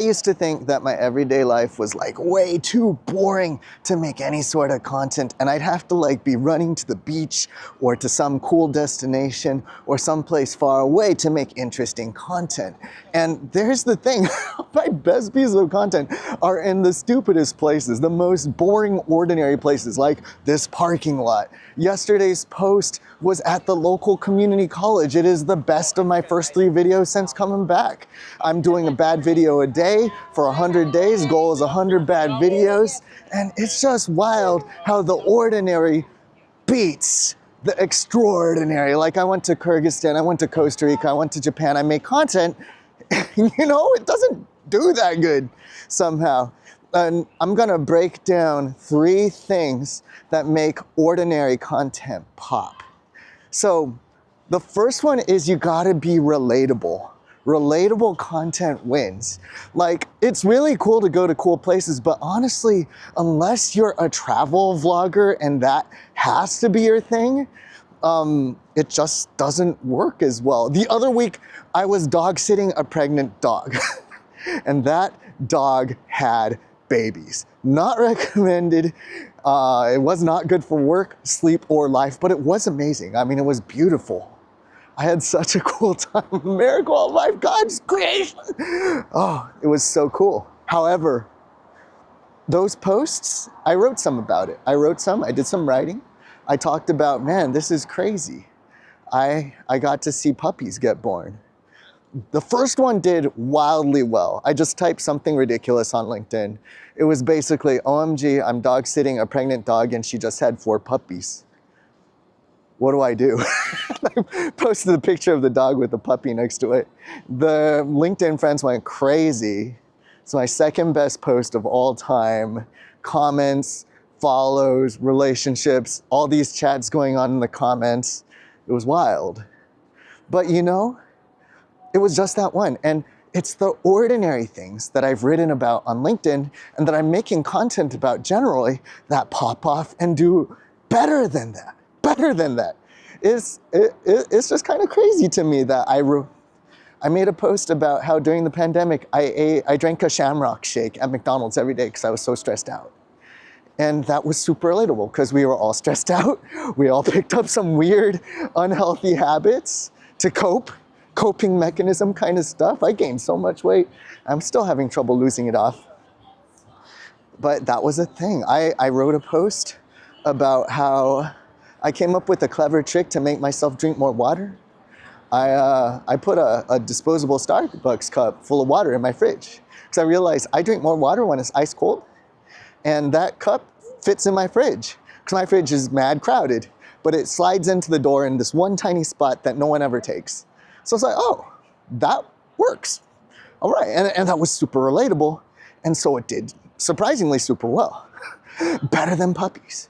I used to think that my everyday life was like way too boring to make any sort of content, and I'd have to like be running to the beach or to some cool destination or someplace far away to make interesting content. And there's the thing, my best pieces of content are in the stupidest places, the most boring, ordinary places, like this parking lot. Yesterday's post was at the local community college. It is the best of my first 3 videos since coming back. I'm doing a bad video a day for 100 days. Goal is 100 bad videos. And it's just wild how the ordinary beats the extraordinary. Like I went to Kyrgyzstan, I went to Costa Rica, I went to Japan, I made content. You know, it doesn't do that good somehow. And I'm gonna break down 3 things that make ordinary content pop. So the first one is you gotta be relatable. Relatable content wins. Like, it's really cool to go to cool places, but honestly, unless you're a travel vlogger and that has to be your thing, it just doesn't work as well. The other week, I was dog sitting a pregnant dog, and that dog had babies. Not recommended. It was not good for work, sleep, or life, but it was amazing. I mean, it was beautiful. I had such a cool time. A miracle of life, God's creation. Oh, it was so cool. However, those posts, I wrote some about it. I did some writing. I talked about, man, this is crazy. I got to see puppies get born. The first one did wildly well. I just typed something ridiculous on LinkedIn. It was basically, OMG, I'm dog sitting a pregnant dog and she just had 4 puppies. What do I do? I posted a picture of the dog with the puppy next to it. The LinkedIn friends went crazy. It's my second best post of all time. Comments, follows, relationships, all these chats going on in the comments. It was wild. But you know, it was just that one. And it's the ordinary things that I've written about on LinkedIn and that I'm making content about generally that pop off and do better than that. Better than that. It's just kind of crazy to me that I made a post about how during the pandemic I drank a Shamrock Shake at McDonald's every day because I was so stressed out. And that was super relatable because we were all stressed out. We all picked up some weird, unhealthy habits to coping mechanism kind of stuff. I gained so much weight. I'm still having trouble losing it off. But that was a thing. I wrote a post about how I came up with a clever trick to make myself drink more water. I put a disposable Starbucks cup full of water in my fridge because I realized I drink more water when it's ice cold, and that cup fits in my fridge because my fridge is mad crowded, but it slides into the door in this one tiny spot that no one ever takes. So it's like, oh, that works. All right, and that was super relatable, and so it did surprisingly super well. Better than puppies.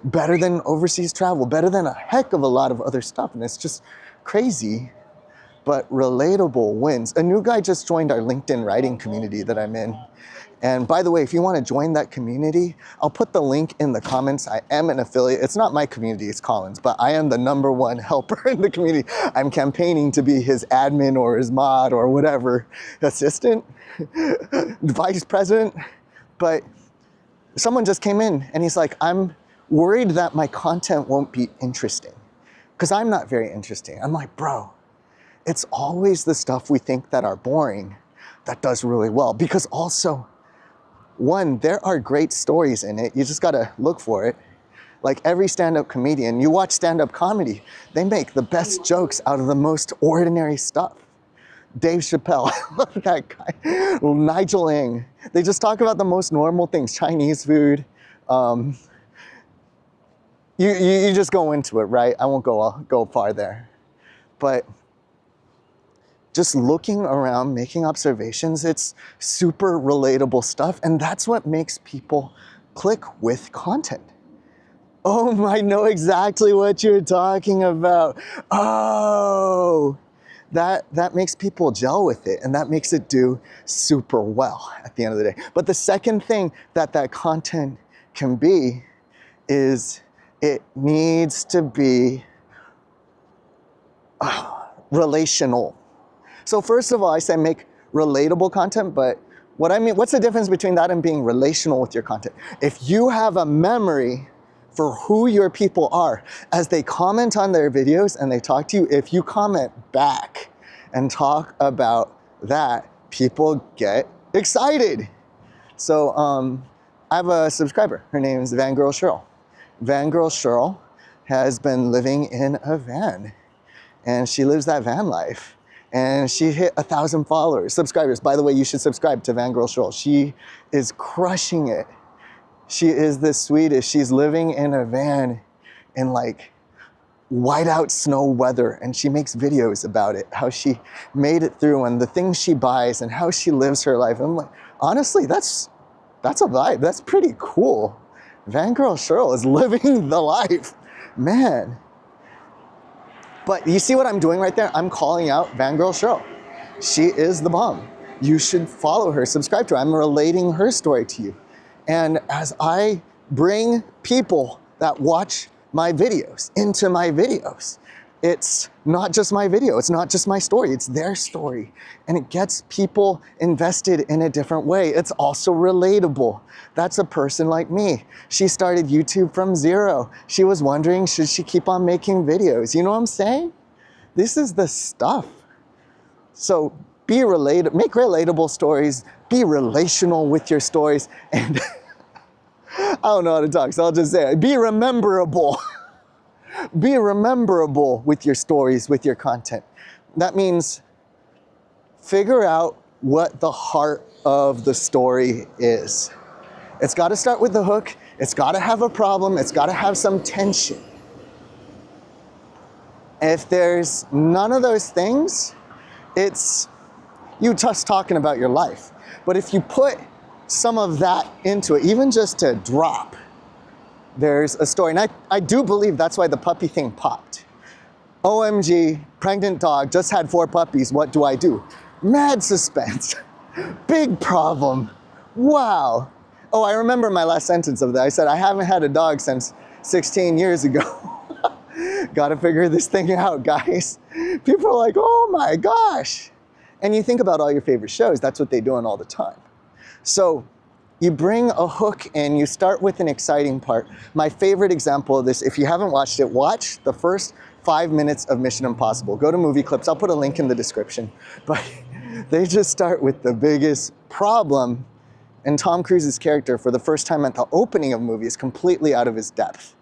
Better than overseas travel, better than a heck of a lot of other stuff. And it's just crazy, but relatable wins. A new guy just joined our LinkedIn writing community that I'm in. And by the way, if you want to join that community, I'll put the link in the comments. I am an affiliate. It's not my community, it's Colin's, but I am the #1 helper in the community. I'm campaigning to be his admin or his mod or whatever, assistant, vice president. But someone just came in and he's like, I'm worried that my content won't be interesting because I'm not very interesting. I'm like, bro, it's always the stuff we think that are boring that does really well, because also, one, there are great stories in it. You just gotta look for it. Like every stand-up comedian, you watch stand-up comedy, they make the best jokes out of the most ordinary stuff. Dave Chappelle, that guy, Nigel Ng, they just talk about the most normal things, Chinese food. You just go into it, right? I won't go far there. But just looking around, making observations, it's super relatable stuff. And that's what makes people click with content. Oh, I know exactly what you're talking about. Oh, that makes people gel with it, and that makes it do super well at the end of the day. But the second thing that content can be is it needs to be relational. So first of all, I say make relatable content, but What I mean, what's the difference between that and being relational with your content? If you have a memory for who your people are, as they comment on their videos and they talk to you, if you comment back and talk about that, people get excited. So I have a subscriber. Her name is Van Girl Cheryl. Van Girl Cheryl has been living in a van, and she lives that van life. And she hit 1,000 subscribers. By the way, you should subscribe to Van Girl Cheryl. She is crushing it. She is the sweetest. She's living in a van in like whiteout snow weather, and she makes videos about it, how she made it through and the things she buys and how she lives her life. I'm like, honestly, that's a vibe. That's pretty cool. Van Girl Cheryl is living the life, man. But you see what I'm doing right there? I'm calling out Van Girl Cheryl. She is the bomb. You should follow her, subscribe to her. I'm relating her story to you. And as I bring people that watch my videos into my videos, it's not just my video, it's not just my story, it's their story. And it gets people invested in a different way. It's also relatable. That's a person like me. She started YouTube from zero. She was wondering, should she keep on making videos? You know what I'm saying? This is the stuff. So be relatable, make relatable stories, be relational with your stories, and I don't know how to talk, so I'll just say it. Be rememberable. Be rememberable with your stories, with your content. That means figure out what the heart of the story is. It's got to start with the hook. It's got to have a problem. It's got to have some tension. If there's none of those things, it's you just talking about your life. But if you put some of that into it, even just to drop, there's a story. And I do believe that's why the puppy thing popped. OMG, pregnant dog, just had 4 puppies, what do I do? Mad suspense, big problem, wow. Oh, I remember my last sentence of that. I said, I haven't had a dog since 16 years ago. Gotta figure this thing out, guys. People are like, oh my gosh. And you think about all your favorite shows, that's what they're doing all the time. So you bring a hook in, you start with an exciting part. My favorite example of this, if you haven't watched it, watch the first 5 minutes of Mission Impossible. Go to movie clips, I'll put a link in the description. But they just start with the biggest problem, and Tom Cruise's character, for the first time at the opening of the movie, is completely out of his depth.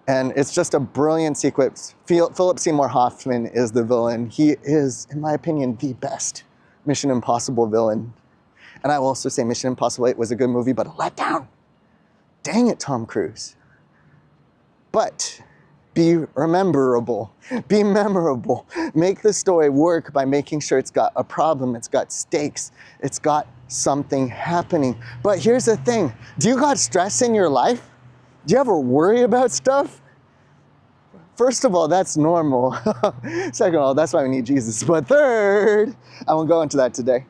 And it's just a brilliant sequence. Philip Seymour Hoffman is the villain. He is, in my opinion, the best Mission Impossible villain. And I will also say Mission Impossible 8 was a good movie, but a letdown. Dang it, Tom Cruise. But be rememberable, be memorable. Make the story work by making sure it's got a problem, it's got stakes, it's got something happening. But here's the thing, do you got stress in your life? Do you ever worry about stuff? First of all, that's normal. Second of all, that's why we need Jesus. But third, I won't go into that today.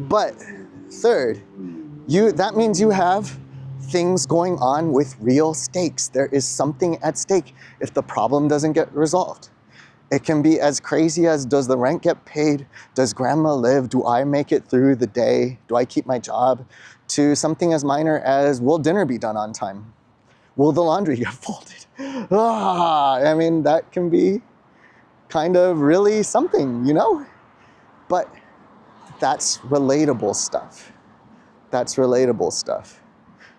But third, that means you have things going on with real stakes. There is something at stake if the problem doesn't get resolved. It can be as crazy as, does the rent get paid? Does grandma live? Do I make it through the day? Do I keep my job? To something as minor as, will dinner be done on time? Will the laundry get folded? I mean, that can be kind of really something, you know? But that's relatable stuff. That's relatable stuff.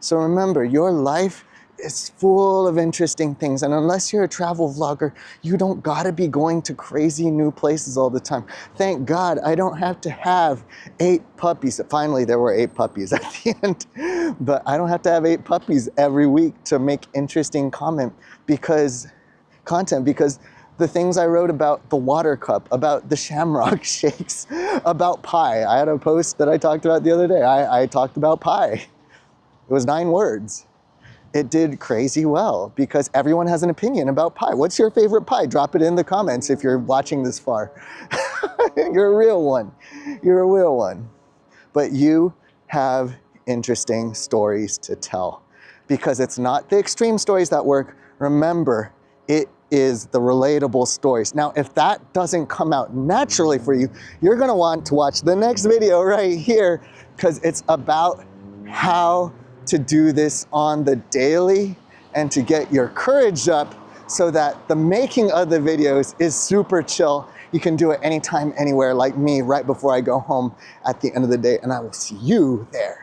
So remember, your life is full of interesting things. And unless you're a travel vlogger, you don't gotta be going to crazy new places all the time. Thank God I don't have to have 8 puppies. Finally, there were 8 puppies at the end. But I don't have to have 8 puppies every week to make interesting content because the things I wrote about the water cup, about the Shamrock Shakes, about pie. I had a post that I talked about the other day. I talked about pie. It was 9 words. It did crazy well because everyone has an opinion about pie. What's your favorite pie? Drop it in the comments if you're watching this far. You're a real one. You're a real one. But you have interesting stories to tell because it's not the extreme stories that work. Remember, it is the relatable stories. Now, if that doesn't come out naturally for you, you're gonna want to watch the next video right here, because it's about how to do this on the daily and to get your courage up so that the making of the videos is super chill. You can do it anytime, anywhere, like me, right before I go home at the end of the day, and I will see you there.